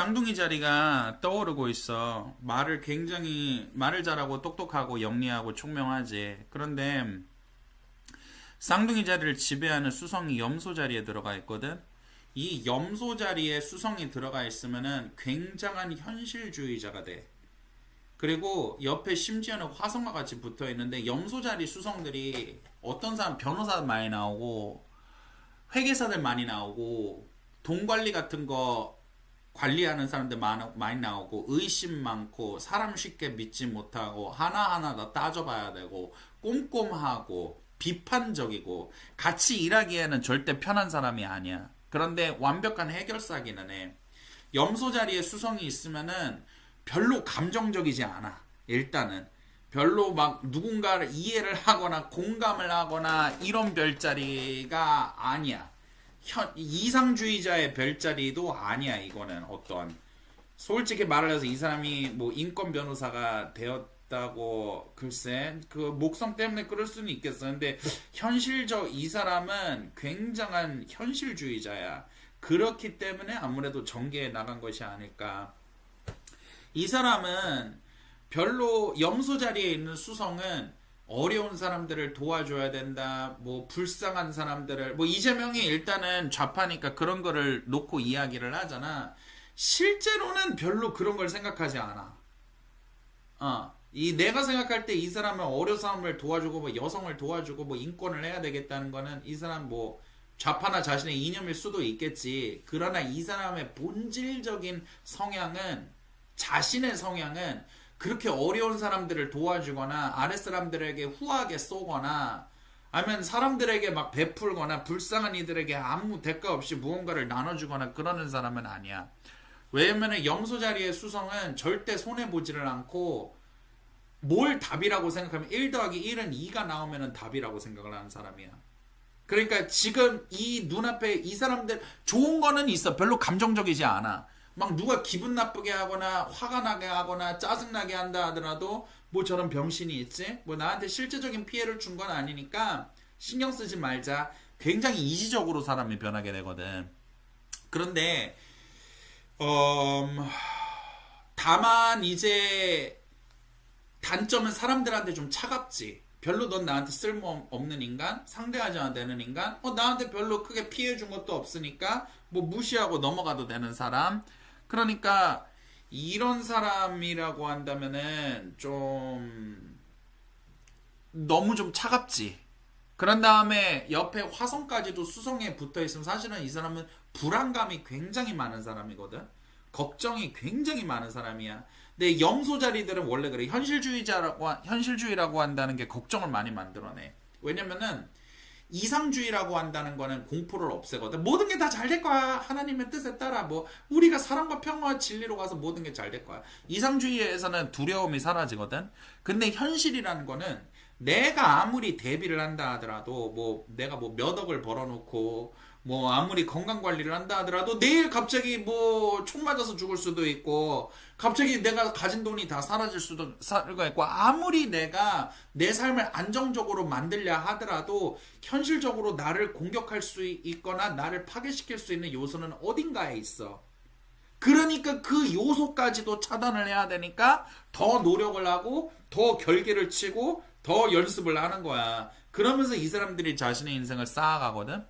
쌍둥이 자리가 떠오르고 있어. 말을 잘하고 똑똑하고 영리하고 총명하지. 그런데 쌍둥이 자리를 지배하는 수성이 염소 자리에 들어가 있거든. 이 염소 자리에 수성이 들어가 있으면은 굉장한 현실주의자가 돼. 그리고 옆에 심지어는 화성과 같이 붙어 있는데 염소 자리 수성들이 어떤 사람 변호사 많이 나오고 회계사들 많이 나오고 돈 관리 같은 거 관리하는 사람들 많이 나오고 의심 많고 사람 쉽게 믿지 못하고 하나하나 다 따져봐야 되고 꼼꼼하고 비판적이고 같이 일하기에는 절대 편한 사람이 아니야. 그런데 완벽한 해결사기는 해. 염소 자리에 수성이 있으면은 별로 감정적이지 않아. 일단은 별로 막 누군가를 이해를 하거나 공감을 하거나 이런 별자리가 아니야. 이상주의자의 별자리도 아니야. 이거는 어떤 솔직히 말을 해서 이 사람이 뭐 인권 변호사가 되었다고 글쎄 그 목성 때문에 그럴 수는 있겠어. 근데 이 사람은 굉장한 현실주의자야. 그렇기 때문에 아무래도 전개에 나간 것이 아닐까. 이 사람은 별로 염소 자리에 있는 수성은 어려운 사람들을 도와줘야 된다. 뭐 불쌍한 사람들을 뭐 이재명이 일단은 좌파니까 그런 거를 놓고 이야기를 하잖아. 실제로는 별로 그런 걸 생각하지 않아. 이 내가 생각할 때 이 사람은 어려운 사람을 도와주고 뭐 여성을 도와주고 뭐 인권을 해야 되겠다는 거는 이 사람 뭐 좌파나 자신의 이념일 수도 있겠지. 그러나 이 사람의 본질적인 성향은 자신의 성향은 그렇게 어려운 사람들을 도와주거나 아랫사람들에게 후하게 쏘거나 아니면 사람들에게 막 베풀거나 불쌍한 이들에게 아무 대가 없이 무언가를 나눠주거나 그러는 사람은 아니야. 왜냐면 염소 자리의 수성은 절대 손해보지를 않고 뭘 답이라고 생각하면 1 더하기 1은 2가 나오면 답이라고 생각을 하는 사람이야. 그러니까 지금 이 눈앞에 이 사람들 좋은 거는 있어. 별로 감정적이지 않아. 막 누가 기분 나쁘게 하거나 화가 나게 하거나 짜증나게 한다 하더라도 뭐 저런 병신이 있지? 뭐 나한테 실제적인 피해를 준 건 아니니까 신경 쓰지 말자. 굉장히 이지적으로 사람이 변하게 되거든. 그런데 다만 이제 단점은 사람들한테 좀 차갑지. 별로 넌 나한테 쓸모없는 인간, 상대하지 않아도 되는 인간, 나한테 별로 크게 피해 준 것도 없으니까 뭐 무시하고 넘어가도 되는 사람. 그러니까 이런 사람이라고 한다면은 좀 너무 좀 차갑지. 그런 다음에 옆에 화성까지도 수성에 붙어 있으면 사실은 이 사람은 불안감이 굉장히 많은 사람이거든. 걱정이 굉장히 많은 사람이야. 근데 염소 자리들은 원래 그래. 현실주의라고 한다는 게 걱정을 많이 만들어내. 왜냐면은 이상주의라고 한다는 거는 공포를 없애거든. 모든 게 다 잘 될 거야. 하나님의 뜻에 따라 뭐 우리가 사랑과 평화와 진리로 가서 모든 게 잘 될 거야. 이상주의에서는 두려움이 사라지거든. 근데 현실이라는 거는 내가 아무리 대비를 한다 하더라도 뭐 내가 뭐 몇 억을 벌어놓고 뭐 아무리 건강 관리를 한다 하더라도 내일 갑자기 뭐 총 맞아서 죽을 수도 있고 갑자기 내가 가진 돈이 다 사라질 수도 있고 아무리 내가 내 삶을 안정적으로 만들려 하더라도 현실적으로 나를 공격할 수 있거나 나를 파괴시킬 수 있는 요소는 어딘가에 있어. 그러니까 그 요소까지도 차단을 해야 되니까 더 노력을 하고 더 결계를 치고 더 연습을 하는 거야. 그러면서 이 사람들이 자신의 인생을 쌓아가거든.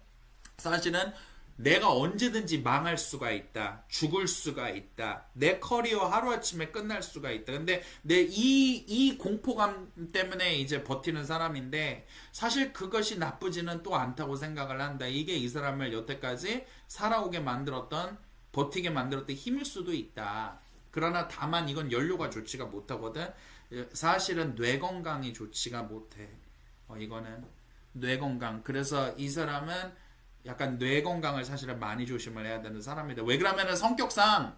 사실은 내가 언제든지 망할 수가 있다. 죽을 수가 있다. 내 커리어 하루아침에 끝날 수가 있다. 근데 이 공포감 때문에 이제 버티는 사람인데 사실 그것이 나쁘지는 또 않다고 생각을 한다. 이게 이 사람을 여태까지 살아오게 만들었던 버티게 만들었던 힘일 수도 있다. 그러나 다만 이건 연료가 좋지가 못하거든. 사실은 뇌 건강이 좋지가 못해. 이거는 뇌 건강. 그래서 이 사람은 약간 뇌 건강을 사실은 많이 조심을 해야 되는 사람이다. 왜 그러면은 성격상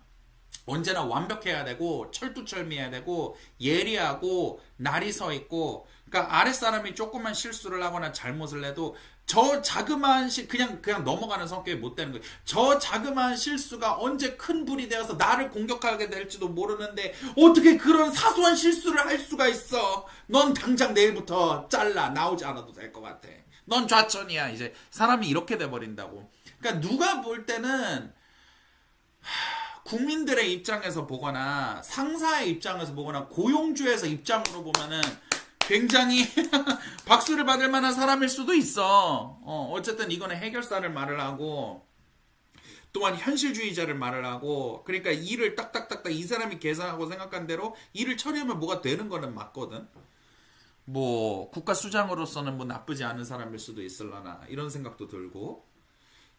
언제나 완벽해야 되고 철두철미해야 되고 예리하고 날이 서 있고 그러니까 아랫사람이 조금만 실수를 하거나 잘못을 해도 저 자그마한 그냥 넘어가는 성격이 못 되는 거예요. 저 자그마한 실수가 언제 큰 불이 되어서 나를 공격하게 될지도 모르는데 어떻게 그런 사소한 실수를 할 수가 있어. 넌 당장 내일부터 잘라. 나오지 않아도 될 것 같아. 넌 좌천이야. 이제 사람이 이렇게 돼버린다고. 그러니까 누가 볼 때는 국민들의 입장에서 보거나 상사의 입장에서 보거나 고용주에서 입장으로 보면은 굉장히 박수를 받을 만한 사람일 수도 있어. 어쨌든 이거는 해결사를 말을 하고 또한 현실주의자를 말을 하고, 그러니까 일을 딱딱딱딱 이 사람이 계산하고 생각한 대로 일을 처리하면 뭐가 되는 거는 맞거든. 뭐 국가 수장으로서는 뭐 나쁘지 않은 사람일 수도 있을라나 이런 생각도 들고,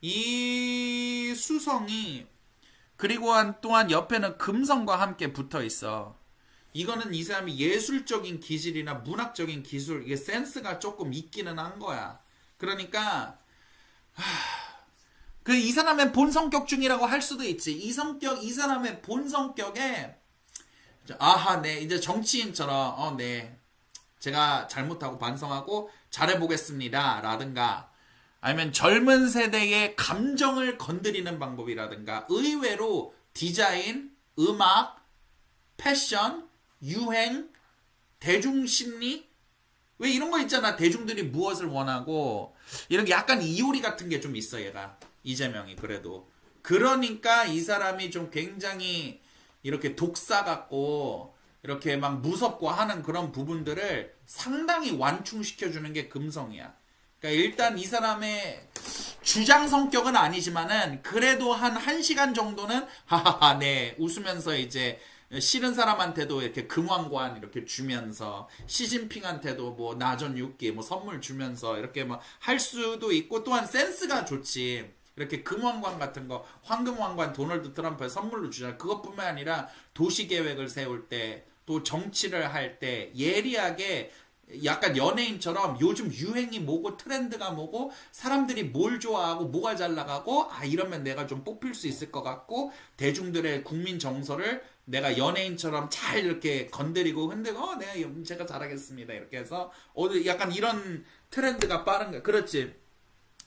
이 수성이 그리고 또한 옆에는 금성과 함께 붙어 있어. 이거는 이 사람이 예술적인 기질이나 문학적인 기술, 이게 센스가 조금 있기는 한 거야. 그러니까 그 이 사람의 본 성격 중이라고 할 수도 있지. 이 사람의 본 성격에 아하, 네, 이제 정치인처럼 네, 제가 잘못하고 반성하고 잘해보겠습니다 라든가, 아니면 젊은 세대의 감정을 건드리는 방법이라든가, 의외로 디자인, 음악, 패션, 유행, 대중심리, 왜 이런 거 있잖아. 대중들이 무엇을 원하고, 이렇게 약간 이효리 같은 게 좀 있어, 얘가. 이재명이 그래도. 그러니까 이 사람이 좀 굉장히 이렇게 독사 같고 이렇게 막 무섭고 하는 그런 부분들을 상당히 완충시켜주는 게 금성이야. 그러니까 일단 이 사람의 주장 성격은 아니지만은 그래도 한 1시간 정도는 하하하 네 웃으면서 이제 싫은 사람한테도 이렇게 금왕관 이렇게 주면서, 시진핑한테도 뭐 나전 육기 뭐 선물 주면서 이렇게 막 할 수도 있고, 또한 센스가 좋지. 이렇게 금왕관 같은 거, 황금왕관 도널드 트럼프에 선물로 주잖아. 그것뿐만 아니라 도시계획을 세울 때, 또 정치를 할 때 예리하게 약간 연예인처럼 요즘 유행이 뭐고 트렌드가 뭐고 사람들이 뭘 좋아하고 뭐가 잘 나가고, 이러면 내가 좀 뽑힐 수 있을 것 같고, 대중들의 국민 정서를 내가 연예인처럼 잘 이렇게 건드리고 흔들고 제가 잘하겠습니다 이렇게 해서 약간 이런 트렌드가 빠른 거. 그렇지.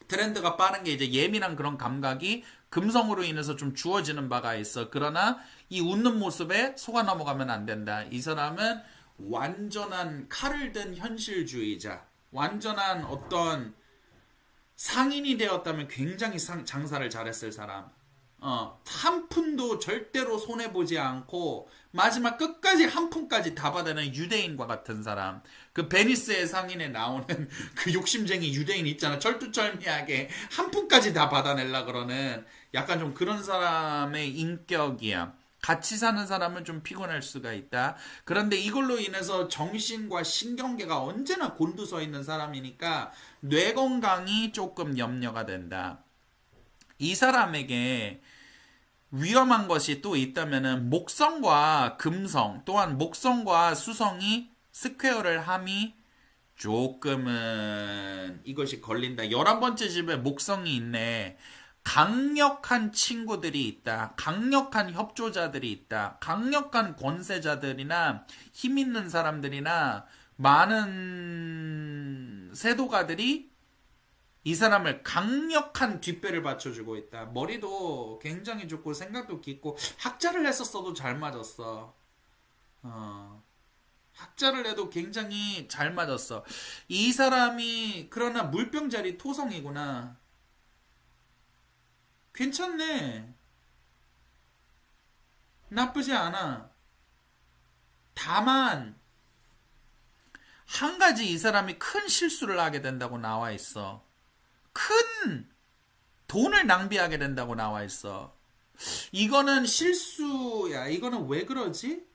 트렌드가 빠른 게 이제 예민한 그런 감각이 금성으로 인해서 좀 주어지는 바가 있어. 그러나 이 웃는 모습에 속아 넘어가면 안 된다. 이 사람은 완전한 칼을 든 현실주의자, 완전한 어떤 상인이 되었다면 굉장히 장사를 잘했을 사람. 한 푼도 절대로 손해보지 않고 마지막 끝까지 한 푼까지 다 받아내는 유대인과 같은 사람. 그 베니스의 상인에 나오는 그 욕심쟁이 유대인 있잖아. 철두철미하게 한 푼까지 다 받아내려 그러는 약간 좀 그런 사람의 인격이야. 같이 사는 사람은 좀 피곤할 수가 있다. 그런데 이걸로 인해서 정신과 신경계가 언제나 곤두서 있는 사람이니까 뇌 건강이 조금 염려가 된다. 이 사람에게 위험한 것이 또 있다면은 목성과 금성, 또한 목성과 수성이 스퀘어를 함이 조금은 이것이 걸린다. 11번째 집에 목성이 있네. 강력한 친구들이 있다. 강력한 협조자들이 있다. 강력한 권세자들이나 힘 있는 사람들이나 많은 세도가들이 이 사람을 강력한 뒷배를 받쳐주고 있다. 머리도 굉장히 좋고 생각도 깊고 학자를 했었어도 잘 맞았어. 학자를 해도 굉장히 잘 맞았어. 이 사람이 그러나 물병자리 토성이구나. 괜찮네. 나쁘지 않아. 다만 한 가지 이 사람이 큰 실수를 하게 된다고 나와 있어. 큰 돈을 낭비하게 된다고 나와 있어. 이거는 실수야. 이거는 왜 그러지?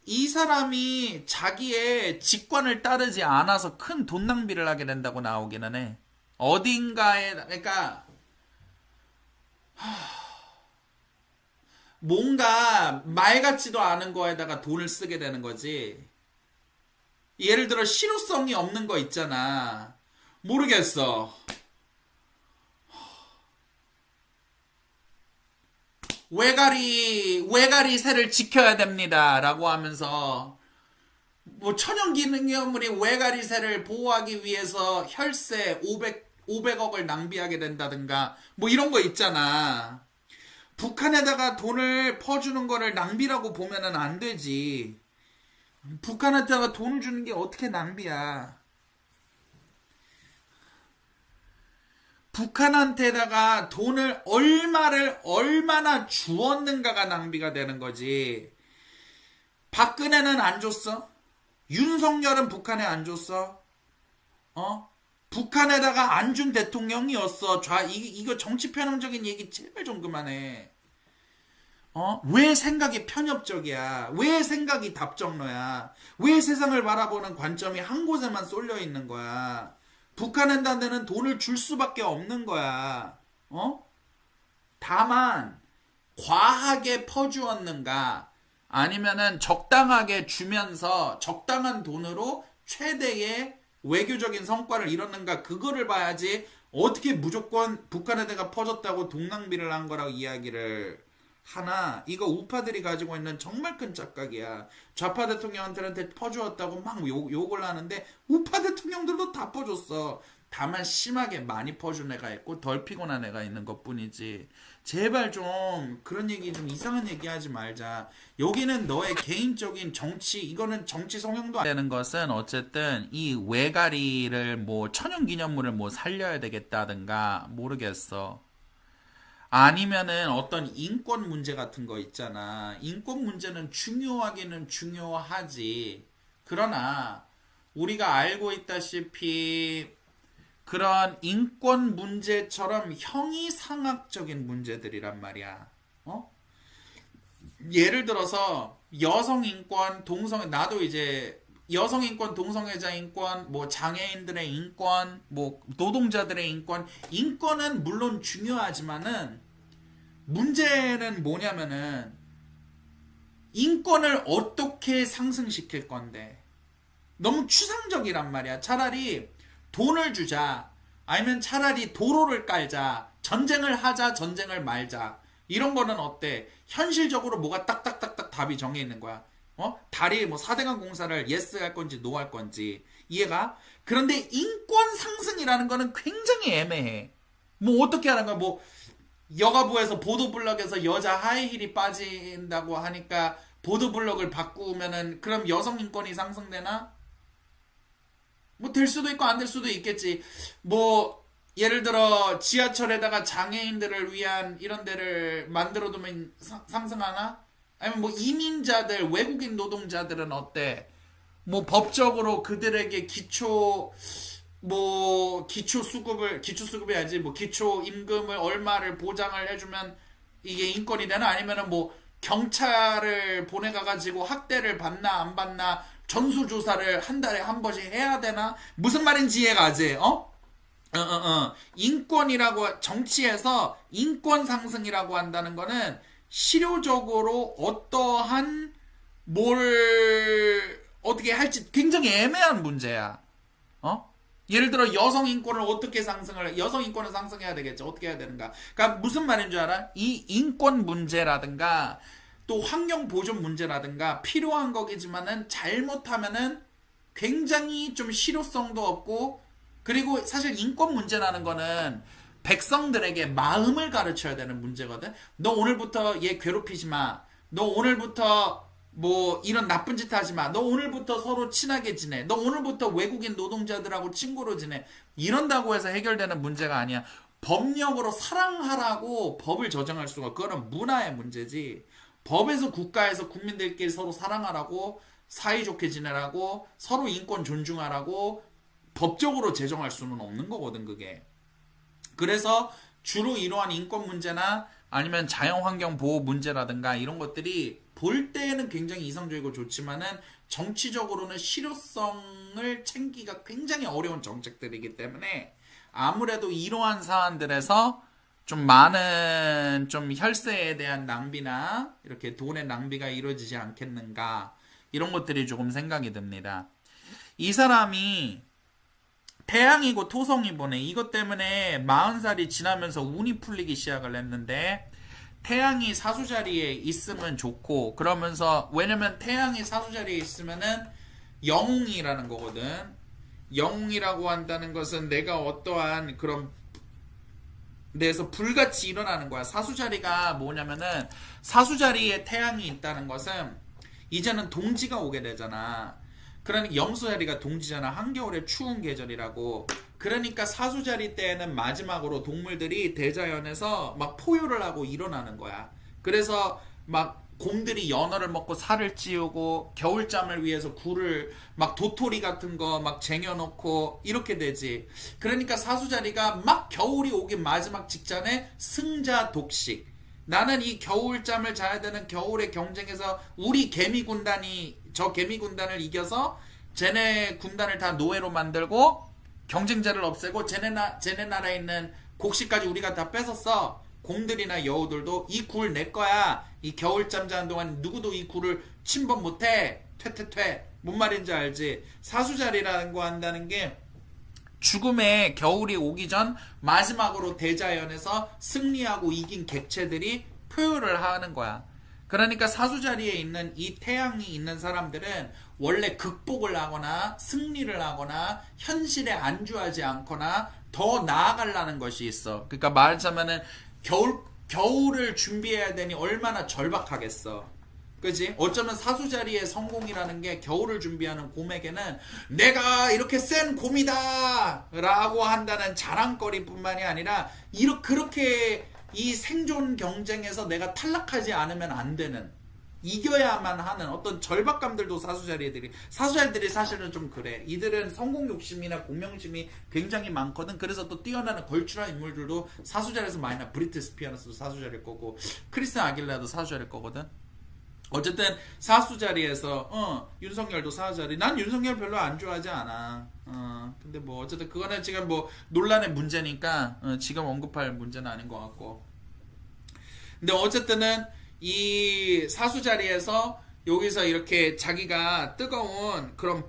이 사람이 자기의 직관을 따르지 않아서 큰 돈 낭비를 하게 된다고 나오기는 해. 어딘가에, 그러니까 뭔가 말 같지도 않은 거에다가 돈을 쓰게 되는 거지. 예를 들어 실효성이 없는 거 있잖아. 모르겠어. 외가리 새를 지켜야 됩니다 라고 하면서 뭐 천연기념물이 외가리 새를 보호하기 위해서 혈세 500억을 낭비하게 된다든가 뭐 이런 거 있잖아. 북한에다가 돈을 퍼주는 거를 낭비라고 보면은 안 되지. 북한한테다가 돈을 주는 게 어떻게 낭비야. 북한한테다가 돈을 얼마나 주었는가가 낭비가 되는 거지. 박근혜는 안 줬어? 윤석열은 북한에 안 줬어? 북한에다가 안 준 대통령이었어. 이거 정치 편향적인 얘기 제발 좀 그만해. 왜 생각이 편협적이야? 왜 생각이 답정너야? 왜 세상을 바라보는 관점이 한 곳에만 쏠려 있는 거야? 북한한테는 돈을 줄 수밖에 없는 거야. 다만 과하게 퍼주었는가? 아니면은 적당하게 주면서 적당한 돈으로 최대의 외교적인 성과를 이뤘는가? 그거를 봐야지. 어떻게 무조건 북한에 내가 퍼졌다고 돈 낭비를 한 거라고 이야기를 하나. 이거 우파들이 가지고 있는 정말 큰 착각이야. 좌파 대통령한테 퍼주었다고 막 욕을 하는데 우파 대통령들도 다 퍼줬어. 다만 심하게 많이 퍼준 애가 있고 덜 피곤한 애가 있는 것뿐이지. 제발 좀 그런 얘기, 좀 이상한 얘기 하지 말자. 여기는 너의 개인적인 정치, 이거는 정치 성향도 안 되는 것은 어쨌든 이 외가리를 뭐 천연기념물을 뭐 살려야 되겠다든가 모르겠어. 아니면은 어떤 인권 문제 같은 거 있잖아. 인권 문제는 중요하기는 중요하지. 그러나 우리가 알고 있다시피 그런 인권 문제처럼 형이상학적인 문제들이란 말이야. 예를 들어서 여성 인권, 나도 이제 여성 인권, 동성애자 인권, 뭐 장애인들의 인권, 뭐 노동자들의 인권은 물론 중요하지만은 문제는 뭐냐면은 인권을 어떻게 상승시킬 건데. 너무 추상적이란 말이야. 차라리 돈을 주자, 아니면 차라리 도로를 깔자, 전쟁을 하자, 전쟁을 말자, 이런 거는 어때? 현실적으로 뭐가 딱딱딱딱 답이 정해 있는 거야. 다리 뭐 4대강 공사를 예스 할 건지 노 할 건지 이해가? 그런데 인권 상승이라는 거는 굉장히 애매해. 뭐 어떻게 하는 거야? 뭐 여가부에서 보도블럭에서 여자 하이힐이 빠진다고 하니까 보도블럭을 바꾸면은 그럼 여성 인권이 상승되나? 뭐 될 수도 있고 안 될 수도 있겠지. 뭐 예를 들어 지하철에다가 장애인들을 위한 이런 데를 만들어두면 상승하나? 아니면 뭐 이민자들, 외국인 노동자들은 어때? 뭐 법적으로 그들에게 기초 수급이 아니지, 뭐 기초 임금을 얼마를 보장을 해주면 이게 인권이 되나? 아니면은 뭐 경찰을 보내가가지고 학대를 받나 안 받나 전수조사를 한 달에 한 번씩 해야 되나? 무슨 말인지 이해가 가지? 인권이라고, 정치에서 인권 상승이라고 한다는 거는 실효적으로 어떠한 뭘 어떻게 할지 굉장히 애매한 문제야. 예를 들어 여성 인권을 어떻게 여성 인권을 상승해야 되겠죠. 어떻게 해야 되는가? 그러니까 무슨 말인 줄 알아? 이 인권 문제라든가 또 환경 보존 문제라든가 필요한 거겠지만은 잘못하면은 굉장히 좀 실효성도 없고, 그리고 사실 인권 문제라는 거는 백성들에게 마음을 가르쳐야 되는 문제거든. 너 오늘부터 얘 괴롭히지 마. 너 오늘부터 뭐 이런 나쁜 짓 하지 마. 너 오늘부터 서로 친하게 지내. 너 오늘부터 외국인 노동자들하고 친구로 지내. 이런다고 해서 해결되는 문제가 아니야. 법령으로 사랑하라고 법을 저정할 수가, 그거는 문화의 문제지. 법에서, 국가에서 국민들끼리 서로 사랑하라고, 사이좋게 지내라고, 서로 인권 존중하라고 법적으로 제정할 수는 없는 거거든, 그게. 그래서 주로 이러한 인권 문제나 아니면 자연환경 보호 문제라든가 이런 것들이 볼 때에는 굉장히 이상적이고 좋지만은 정치적으로는 실효성을 챙기기가 굉장히 어려운 정책들이기 때문에 아무래도 이러한 사안들에서 좀 많은 좀 혈세에 대한 낭비나 이렇게 돈의 낭비가 이루어지지 않겠는가, 이런 것들이 조금 생각이 듭니다. 이 사람이 태양이고 토성이 보네. 이것 때문에 40살이 지나면서 운이 풀리기 시작을 했는데, 태양이 사수자리에 있으면 좋고, 그러면서 왜냐면 태양이 사수자리에 있으면은 영웅이라는 거거든. 영웅이라고 한다는 것은 내가 어떠한 그런 데에서 불같이 일어나는 거야. 사수자리가 뭐냐면은, 사수자리에 태양이 있다는 것은 이제는 동지가 오게 되잖아. 그러니까 염소자리가 동지잖아. 한겨울에 추운 계절이라고. 그러니까 사수자리 때에는 마지막으로 동물들이 대자연에서 막 포효를 하고 일어나는 거야. 그래서 막 곰들이 연어를 먹고 살을 찌우고 겨울잠을 위해서 굴을 막 도토리 같은 거 막 쟁여놓고 이렇게 되지. 그러니까 사수자리가 막 겨울이 오기 마지막 직전에 승자 독식. 나는 이 겨울잠을 자야 되는 겨울의 경쟁에서 우리 개미 군단이 저 개미 군단을 이겨서 쟤네 군단을 다 노예로 만들고 경쟁자를 없애고 쟤네 나라에 있는 곡식까지 우리가 다 뺏었어. 곰들이나 여우들도 이 굴 내 거야. 이 겨울잠 자는 동안 누구도 이 굴을 침범 못해. 퇴퇴퇴. 뭔 말인지 알지? 사수자리라는 거 한다는 게 죽음의 겨울이 오기 전 마지막으로 대자연에서 승리하고 이긴 객체들이 표현을 하는 거야. 그러니까 사수자리에 있는 이 태양이 있는 사람들은 원래 극복을 하거나 승리를 하거나 현실에 안주하지 않거나 더 나아가려는 것이 있어. 그러니까 말하자면은 겨울을 준비해야 되니 얼마나 절박하겠어. 그지? 어쩌면 사수자리의 성공이라는 게 겨울을 준비하는 곰에게는 내가 이렇게 센 곰이다! 라고 한다는 자랑거리 뿐만이 아니라, 그렇게 이 생존 경쟁에서 내가 탈락하지 않으면 안 되는, 이겨야만 하는 어떤 절박감들도 사수자리들이 사실은 좀 그래. 이들은 성공 욕심이나 공명심이 굉장히 많거든. 그래서 또 뛰어나는 걸출한 인물들도 사수자리에서 많이 나. 브리트 스피어너스도 사수자리일 거고, 크리스 아길라도 사수자리일 거거든. 어쨌든 사수자리에서 윤석열도 사수자리. 난 윤석열 별로 안 좋아하지 않아. 근데 뭐 어쨌든 그거는 지금 뭐 논란의 문제니까 지금 언급할 문제는 아닌 것 같고. 근데 어쨌든은 이 사수자리에서 여기서 이렇게 자기가 뜨거운 그런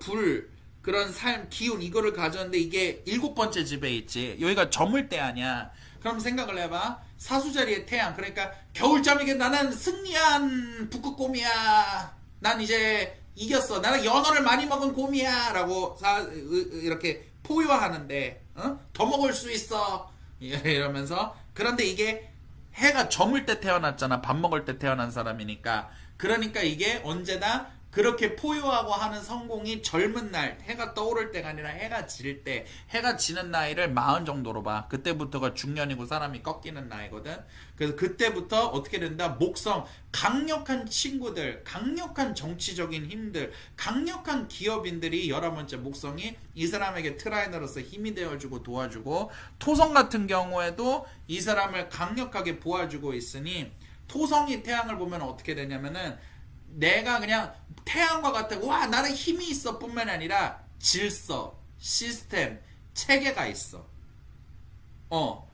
그런 삶, 기운 이거를 가졌는데 이게 7번째 집에 있지. 여기가 저물 때 아니야. 그럼 생각을 해봐. 사수자리의 태양. 그러니까 겨울잠이게 나는 승리한 북극곰이야. 난 이제 이겼어. 나는 연어를 많이 먹은 곰이야. 라고 이렇게 포효하는데 더 먹을 수 있어. 이러면서. 그런데 이게 해가 저물 때 태어났잖아. 밥 먹을 때 태어난 사람이니까. 그러니까 이게 언제나 그렇게 포효하고 하는 성공이 젊은 날, 해가 떠오를 때가 아니라 해가 질 때, 해가 지는 나이를 40 정도로 봐. 그때부터가 중년이고 사람이 꺾이는 나이거든. 그래서 그때부터 어떻게 된다? 목성, 강력한 친구들, 강력한 정치적인 힘들, 강력한 기업인들이 11번째 목성이 이 사람에게 트라이너로서 힘이 되어주고 도와주고, 토성 같은 경우에도 이 사람을 강력하게 도와주고 있으니, 토성이 태양을 보면 어떻게 되냐면은 내가 그냥 태양과 같은 와 나는 힘이 있어 뿐만 아니라 질서, 시스템, 체계가 있어.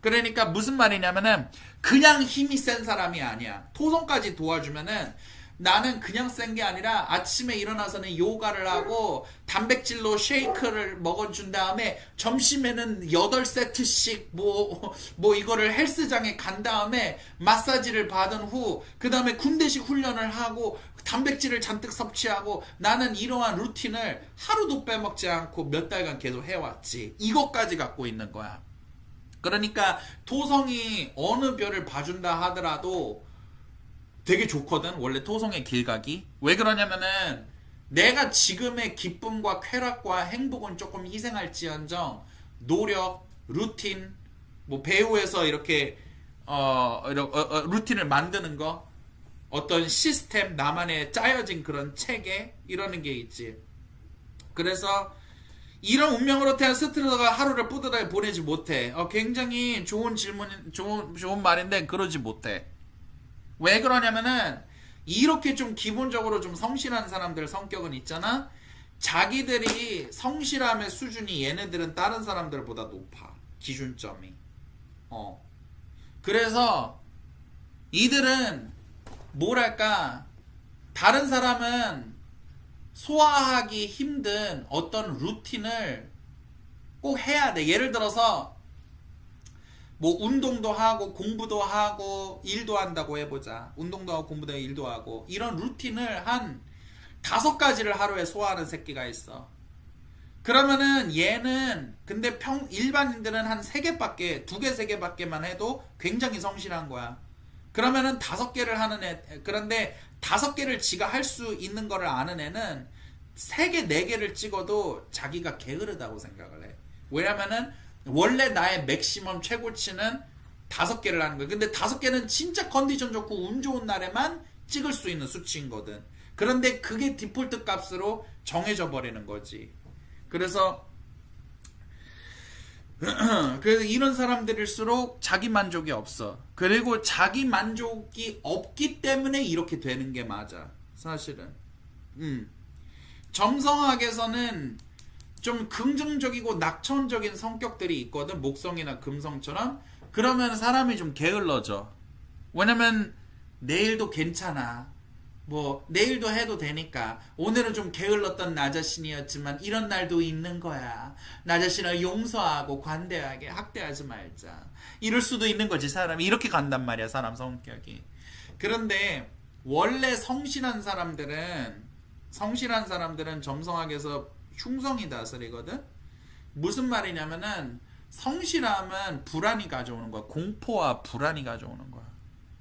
그러니까 무슨 말이냐면은 그냥 힘이 센 사람이 아니야. 토성까지 도와주면은 나는 그냥 센 게 아니라 아침에 일어나서는 요가를 하고 단백질로 쉐이크를 먹어준 다음에 점심에는 8세트씩 뭐 이거를 헬스장에 간 다음에 마사지를 받은 후 그 다음에 군대식 훈련을 하고 단백질을 잔뜩 섭취하고 나는 이러한 루틴을 하루도 빼먹지 않고 몇 달간 계속 해왔지. 이것까지 갖고 있는 거야. 그러니까 토성이 어느 별을 봐준다 하더라도 되게 좋거든. 원래 토성의 길각이. 왜 그러냐면은 내가 지금의 기쁨과 쾌락과 행복은 조금 희생할지언정 노력, 루틴, 뭐 배우에서 이렇게 루틴을 만드는 거, 어떤 시스템, 나만의 짜여진 그런 체계 이러는 게 있지. 그래서 이런 운명으로 태어난 스트레스가 하루를 뿌듯하게 보내지 못해. 굉장히 좋은 좋은 말인데 그러지 못해. 왜 그러냐면은 이렇게 좀 기본적으로 좀 성실한 사람들 성격은 있잖아. 자기들이 성실함의 수준이 얘네들은 다른 사람들보다 높아. 기준점이. 그래서 이들은 뭐랄까, 다른 사람은 소화하기 힘든 어떤 루틴을 꼭 해야 돼. 예를 들어서 뭐 운동도 하고 공부도 하고 일도 한다고 해보자. 운동도 하고 공부도 하고 일도 하고 이런 루틴을 한 5가지를 하루에 소화하는 새끼가 있어. 그러면은 얘는 근데 일반인들은 한 3개, 2개, 3개밖에만 해도 굉장히 성실한 거야. 그러면은 5개를 하는 애, 그런데 5개를 지가 할 수 있는 거를 아는 애는 3개, 4개를 찍어도 자기가 게으르다고 생각을 해. 왜냐면은 원래 나의 맥시멈 최고치는 5개를 하는 거야. 근데 5개는 진짜 컨디션 좋고 운 좋은 날에만 찍을 수 있는 수치인 거든. 그런데 그게 디폴트 값으로 정해져 버리는 거지. 그래서 이런 사람들일수록 자기 만족이 없어. 그리고 자기 만족이 없기 때문에 이렇게 되는 게 맞아. 사실은. 점성학에서는 좀 긍정적이고 낙천적인 성격들이 있거든. 목성이나 금성처럼. 그러면 사람이 좀 게을러져. 왜냐면 내일도 괜찮아. 뭐 내일도 해도 되니까. 오늘은 좀 게을렀던 나 자신이었지만 이런 날도 있는 거야. 나 자신을 용서하고 관대하게 학대하지 말자. 이럴 수도 있는 거지. 사람이 이렇게 간단 말이야. 사람 성격이. 그런데 원래 성실한 사람들은 점성학에서 흉성이 다스리거든. 무슨 말이냐면은 성실함은 불안이 가져오는 거야. 공포와 불안이 가져오는 거야.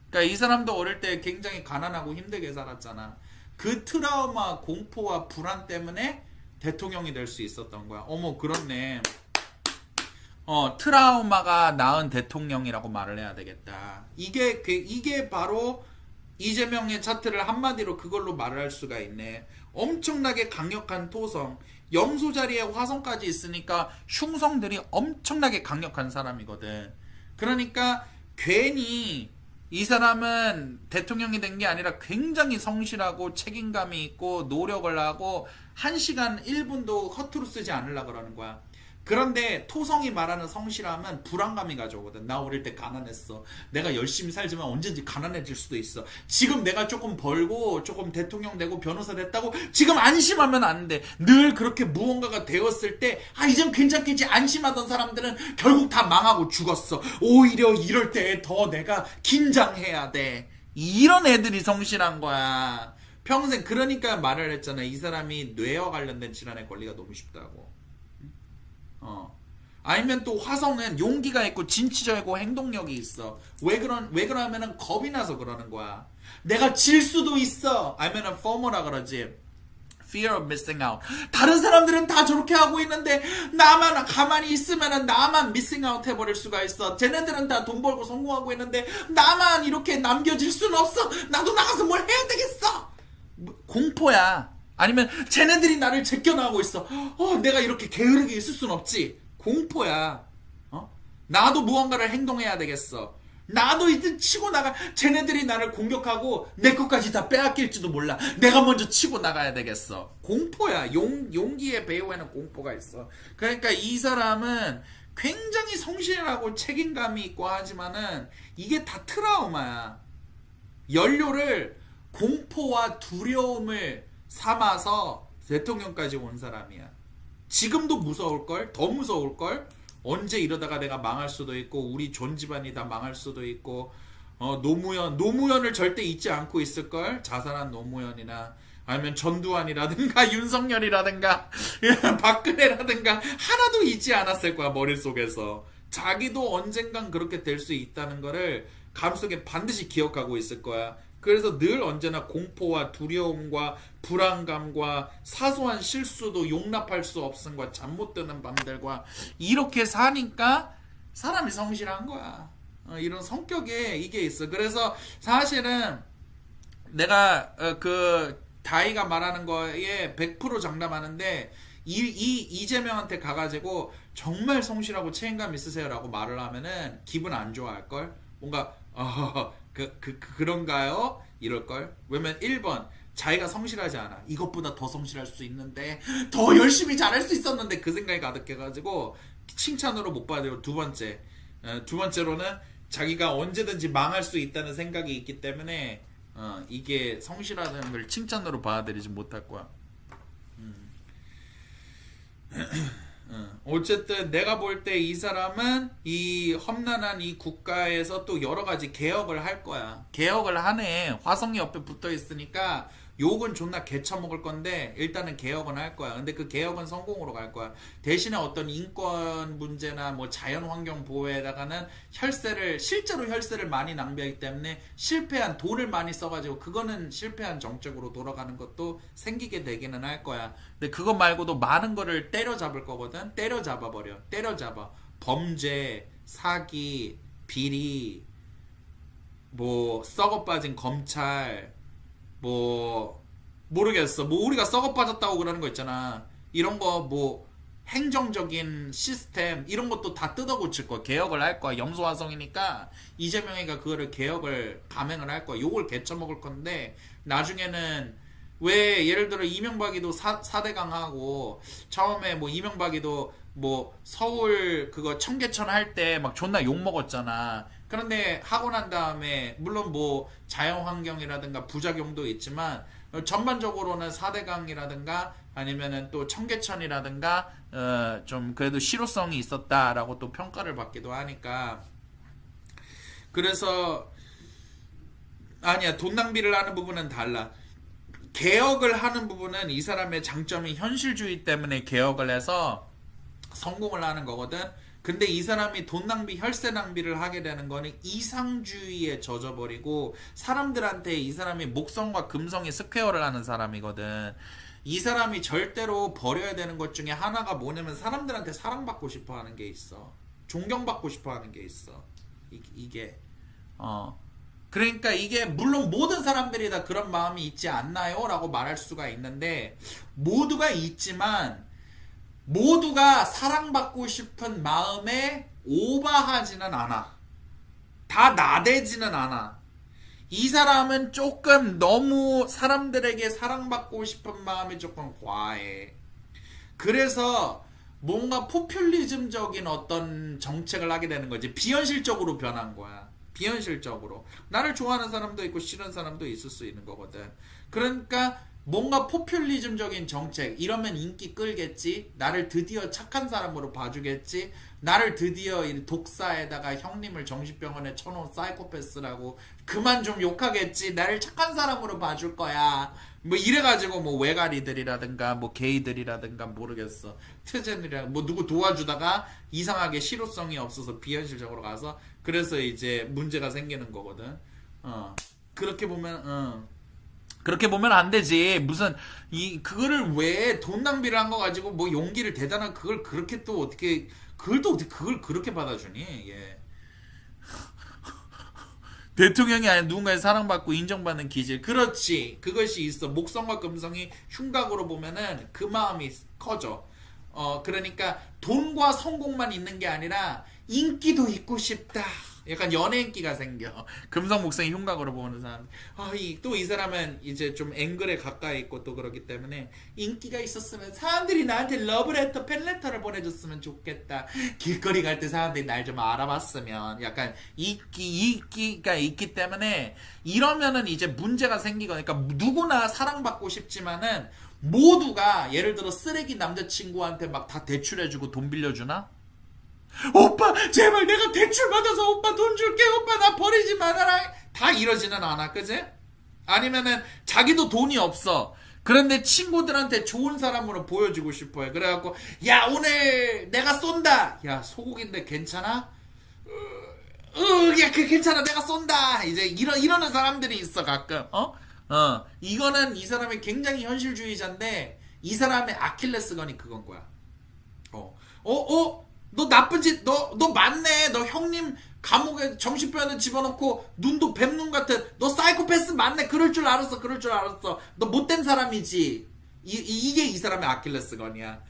그러니까 이 사람도 어릴 때 굉장히 가난하고 힘들게 살았잖아. 그 트라우마, 공포와 불안 때문에 대통령이 될 수 있었던 거야. 어머, 그렇네. 트라우마가 낳은 대통령이라고 말을 해야 되겠다. 이게 바로 이재명의 차트를 한마디로 그걸로 말을 할 수가 있네. 엄청나게 강력한 토성, 염소 자리에 화성까지 있으니까 흉성들이 엄청나게 강력한 사람이거든. 그러니까 괜히 이 사람은 대통령이 된 게 아니라 굉장히 성실하고 책임감이 있고 노력을 하고 1시간 1분도 허투루 쓰지 않으려고 그러는 거야. 그런데 토성이 말하는 성실함은 불안감이 가져오거든. 나 어릴 때 가난했어. 내가 열심히 살지만 언제든지 가난해질 수도 있어. 지금 내가 조금 벌고 조금 대통령 되고 변호사 됐다고 지금 안심하면 안 돼. 늘 그렇게 무언가가 되었을 때 이젠 괜찮겠지 안심하던 사람들은 결국 다 망하고 죽었어. 오히려 이럴 때 더 내가 긴장해야 돼. 이런 애들이 성실한 거야. 평생. 그러니까 말을 했잖아. 이 사람이 뇌와 관련된 질환에 걸리가 너무 쉽다고. 아니면 또 화성은 용기가 있고 진취적이고 행동력이 있어. 왜 그러면은 겁이 나서 그러는 거야. 내가 질 수도 있어. 아니면은 FOMO라 그러지. Fear of missing out. 다른 사람들은 다 저렇게 하고 있는데 나만 가만히 있으면은 나만 missing out 해버릴 수가 있어. 쟤네들은 다 돈 벌고 성공하고 있는데 나만 이렇게 남겨질 수는 없어. 나도 나가서 뭘 해야 되겠어. 공포야. 아니면 쟤네들이 나를 제껴나가고 있어. 내가 이렇게 게으르게 있을 순 없지. 공포야. 나도 무언가를 행동해야 되겠어. 나도 이제 치고 나가. 쟤네들이 나를 공격하고 내 것까지 다 빼앗길지도 몰라. 내가 먼저 치고 나가야 되겠어. 공포야. 용기의 배후에는 공포가 있어. 그러니까 이 사람은 굉장히 성실하고 책임감이 있고 하지만은 이게 다 트라우마야. 연료를 공포와 두려움을 삼아서 대통령까지 온 사람이야. 지금도 무서울걸? 더 무서울걸? 언제 이러다가 내가 망할 수도 있고 우리 존 집안이 다 망할 수도 있고 노무현을 절대 잊지 않고 있을걸? 자살한 노무현이나 아니면 전두환이라든가 윤석열이라든가 박근혜라든가 하나도 잊지 않았을 거야. 머릿속에서. 자기도 언젠간 그렇게 될 수 있다는 거를 가슴속에 반드시 기억하고 있을 거야. 그래서 늘 언제나 공포와 두려움과 불안감과 사소한 실수도 용납할 수 없음과 잠 못 드는 밤들과 이렇게 사니까 사람이 성실한 거야. 이런 성격에 이게 있어. 그래서 사실은 내가 그 다이가 말하는 거에 100% 장담하는데 이재명한테 가가지고 정말 성실하고 책임감 있으세요라고 말을 하면은 기분 안 좋아할걸? 뭔가 그런가요? 이럴걸? 왜냐면 1번 자기가 성실하지 않아. 이것보다 더 성실할 수 있는데 더 열심히 잘할 수 있었는데 그 생각이 가득해가지고 칭찬으로 못 받아요. 두 번째로는 자기가 언제든지 망할 수 있다는 생각이 있기 때문에 이게 성실하다는 걸 칭찬으로 받아들이지 못할 거야. 어쨌든 내가 볼 때 이 사람은 이 험난한 이 국가에서 또 여러 가지 개혁을 할 거야. 개혁을 하네. 화성이 옆에 붙어 있으니까 욕은 존나 개처먹을 건데 일단은 개혁은 할 거야. 근데 그 개혁은 성공으로 갈 거야. 대신에 어떤 인권 문제나 뭐 자연 환경 보호에다가는 실제로 혈세를 많이 낭비하기 때문에 실패한 돈을 많이 써가지고 그거는 실패한 정책으로 돌아가는 것도 생기게 되기는 할 거야. 근데 그거 말고도 많은 거를 때려잡을 거거든. 때려잡아. 범죄, 사기, 비리, 뭐 썩어 빠진 검찰, 뭐 모르겠어. 뭐 우리가 썩어 빠졌다고 그러는 거 있잖아. 이런 거 뭐 행정적인 시스템 이런 것도 다 뜯어고칠 거야. 개혁을 할 거야. 염소화성이니까 이재명이가 그거를 개혁을 감행을 할 거야. 요걸 개쳐먹을 건데 나중에는 왜 예를 들어 이명박이도 4대강 하고 처음에 뭐 이명박이도 뭐 서울 그거 청계천 할 때 막 존나 욕 먹었잖아. 그런데 하고 난 다음에 물론 뭐 자연환경이라든가 부작용도 있지만 전반적으로는 4대강이라든가 아니면은 또 청계천이라든가 좀 그래도 실효성이 있었다라고 또 평가를 받기도 하니까 그래서 아니야 돈 낭비를 하는 부분은 달라. 개혁을 하는 부분은 이 사람의 장점이 현실주의 때문에 개혁을 해서 성공을 하는 거거든. 근데 이 사람이 돈 낭비, 혈세 낭비를 하게 되는 거는 이상주의에 젖어버리고 사람들한테 이 사람이 목성과 금성의 스퀘어를 하는 사람이거든. 이 사람이 절대로 버려야 되는 것 중에 하나가 뭐냐면 사람들한테 사랑받고 싶어 하는 게 있어. 존경받고 싶어 하는 게 있어. 이게 그러니까 이게 물론 모든 사람들이 다 그런 마음이 있지 않나요? 라고 말할 수가 있는데 모두가 있지만 모두가 사랑받고 싶은 마음에 오버하지는 않아. 다 나대지는 않아. 이 사람은 조금 너무 사람들에게 사랑받고 싶은 마음이 조금 과해. 그래서 뭔가 포퓰리즘적인 어떤 정책을 하게 되는 거지. 비현실적으로 변한 거야. 비현실적으로. 나를 좋아하는 사람도 있고 싫은 사람도 있을 수 있는 거거든. 그러니까 뭔가 포퓰리즘적인 정책 이러면 인기 끌겠지. 나를 드디어 착한 사람으로 봐주겠지. 나를 드디어 이 독사에다가 형님을 정신병원에 쳐놓은 사이코패스라고 그만 좀 욕하겠지. 나를 착한 사람으로 봐줄 거야. 뭐 이래가지고 뭐 외가리들이라든가 뭐 게이들이라든가 모르겠어. 트젠이라 뭐 누구 도와주다가 이상하게 실효성이 없어서 비현실적으로 가서 그래서 이제 문제가 생기는 거거든. 그렇게 보면 그렇게 보면 안 되지. 무슨 그거를 왜 돈 낭비를 한 거 가지고 뭐 용기를 대단한 그걸 그렇게 또 어떻게 그걸 그렇게 받아주니? 예. 대통령이 아닌 누군가의 사랑받고 인정받는 기질. 그렇지. 그것이 있어. 목성과 금성이 흉각으로 보면은 그 마음이 커져. 그러니까 돈과 성공만 있는 게 아니라 인기도 있고 싶다. 약간 연애 인기가 생겨. 금성 목성이 흉각으로 보는 사람. 또 이 사람은 이제 좀 앵글에 가까이 있고 또 그렇기 때문에 인기가 있었으면 사람들이 나한테 러브레터, 팬레터를 보내줬으면 좋겠다. 길거리 갈 때 사람들이 날 좀 알아봤으면 약간 인기가 있기 때문에 이러면은 이제 문제가 생기거든요. 그러니까 누구나 사랑받고 싶지만은 모두가 예를 들어 쓰레기 남자친구한테 막 다 대출해주고 돈 빌려주나? 오빠 제발 내가 대출 받아서 오빠 돈 줄게 오빠 나 버리지 말아라 다 이러지는 않아 그지? 아니면은 자기도 돈이 없어 그런데 친구들한테 좋은 사람으로 보여주고 싶어요 그래갖고 야 오늘 내가 쏜다 야 소고기인데 괜찮아? 야 괜찮아 내가 쏜다 이제 이러는 사람들이 있어 가끔 이거는 이 사람이 굉장히 현실주의자인데 이 사람의 아킬레스건이 그건 거야 너 나쁜 짓, 너 맞네. 너 형님 감옥에 정신병원에 집어넣고 눈도 뱀눈 같은. 너 사이코패스 맞네. 그럴 줄 알았어. 너 못된 사람이지. 이게 이 사람의 아킬레스건이야.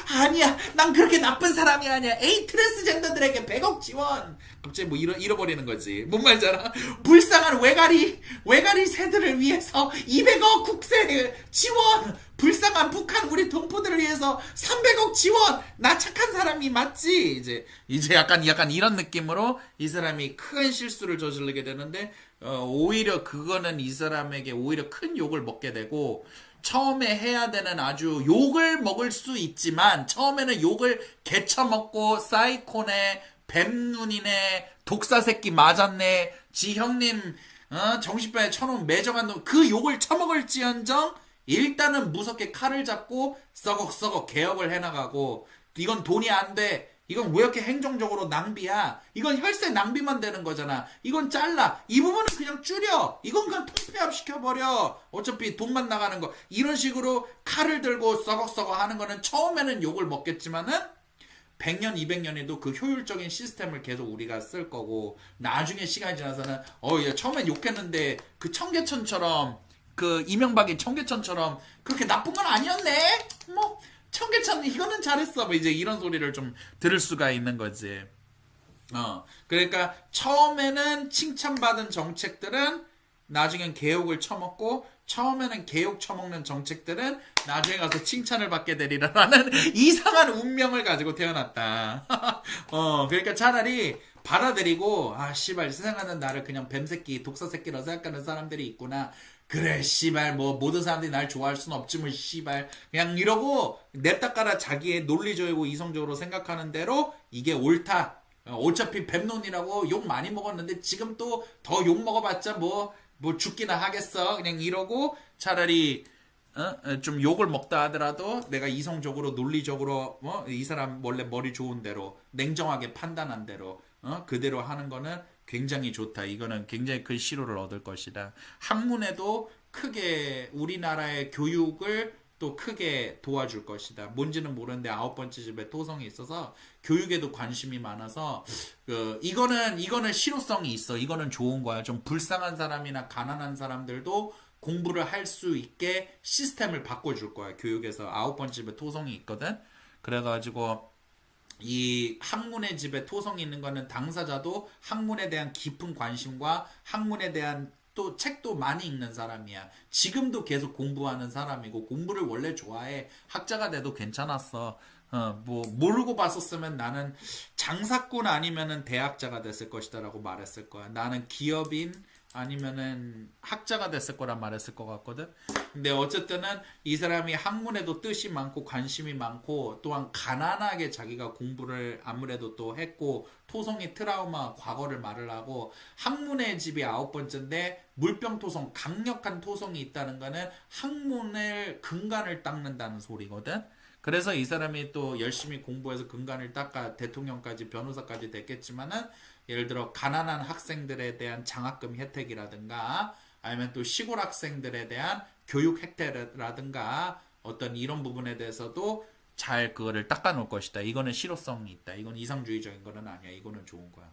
아니야, 난 그렇게 나쁜 사람이 아니야. 에이 트랜스젠더들에게 100억 지원. 갑자기 뭐 잃어버리는 거지. 뭔 말인지 알아? 불쌍한 외가리 새들을 위해서 200억 국세 지원. 불쌍한 북한 우리 동포들을 위해서 300억 지원. 나 착한 사람이 맞지? 이제 약간 이런 느낌으로 이 사람이 큰 실수를 저지르게 되는데 오히려 그거는 이 사람에게 오히려 큰 욕을 먹게 되고. 처음에 해야 되는 아주 욕을 먹을 수 있지만 처음에는 욕을 개쳐먹고 사이코네 뱀눈이네 독사새끼 맞았네 지 형님 정신병에 쳐놓은 매정한 놈 그 욕을 처먹을지언정 일단은 무섭게 칼을 잡고 썩อก개혁을 해나가고 이건 돈이 안 돼. 이건 왜 이렇게 행정적으로 낭비야? 이건 혈세 낭비만 되는 거잖아. 이건 잘라. 이 부분은 그냥 줄여. 이건 그냥 통폐합 시켜버려. 어차피 돈만 나가는 거. 이런 식으로 칼을 들고 썩อก하는 거는 처음에는 욕을 먹겠지만은 100년, 200년에도 그 효율적인 시스템을 계속 우리가 쓸 거고 나중에 시간이 지나서는 야, 처음엔 욕했는데 그 청계천처럼 그 이명박이 청계천처럼 그렇게 나쁜 건 아니었네. 뭐 청계천 이거는 잘했어. 뭐 이제 이런 소리를 좀 들을 수가 있는 거지. 그러니까 처음에는 칭찬받은 정책들은 나중엔 개욕을 처먹고 처음에는 개욕 처먹는 정책들은 나중에 가서 칭찬을 받게 되리라는 이상한 운명을 가지고 태어났다. 그러니까 차라리 받아들이고 씨발 세상하는 나를 그냥 뱀새끼 독사새끼라 생각하는 사람들이 있구나. 그래 씨발 뭐 모든 사람들이 날 좋아할 순 없지 뭐 씨발 그냥 이러고 냅다 깔아 자기의 논리적이고 이성적으로 생각하는 대로 이게 옳다. 어차피 뱀론이라고 욕 많이 먹었는데 지금 또 더 욕 먹어봤자 뭐 죽기나 하겠어. 그냥 이러고 차라리 좀 욕을 먹다 하더라도 내가 이성적으로 논리적으로 이 사람 원래 머리 좋은 대로 냉정하게 판단한 대로 그대로 하는 거는 굉장히 좋다. 이거는 굉장히 큰 실효를 얻을 것이다. 학문에도 크게 우리나라의 교육을 또 크게 도와줄 것이다. 뭔지는 모르는데 9번째 집에 토성이 있어서 교육에도 관심이 많아서 이거는 실효성이 있어. 이거는 좋은 거야. 좀 불쌍한 사람이나 가난한 사람들도 공부를 할 수 있게 시스템을 바꿔줄 거야. 교육에서 9번째 집에 토성이 있거든. 그래가지고 이 학문의 집에 토성이 있는 거는 당사자도 학문에 대한 깊은 관심과 학문에 대한 또 책도 많이 읽는 사람이야. 지금도 계속 공부하는 사람이고 공부를 원래 좋아해. 학자가 돼도 괜찮았어. 뭐 모르고 봤었으면 나는 장사꾼 아니면은 대학자가 됐을 것이다라고 말했을 거야. 나는 기업인 아니면은 학자가 됐을 거란 말했을 것 같거든. 근데 어쨌든은 이 사람이 학문에도 뜻이 많고 관심이 많고 또한 가난하게 자기가 공부를 아무래도 또 했고 토성이 트라우마 과거를 말을 하고 학문의 집이 9번째인데 물병토성 강력한 토성이 있다는 거는 학문을 근간을 닦는다는 소리거든. 그래서 이 사람이 또 열심히 공부해서 근간을 닦아 대통령까지 변호사까지 됐겠지만은 예를 들어 가난한 학생들에 대한 장학금 혜택이라든가 아니면 또 시골 학생들에 대한 교육 혜택이라든가 어떤 이런 부분에 대해서도 잘 그거를 닦아 놓을 것이다. 이거는 실효성이 있다. 이건 이상주의적인 거는 아니야. 이거는 좋은 거야.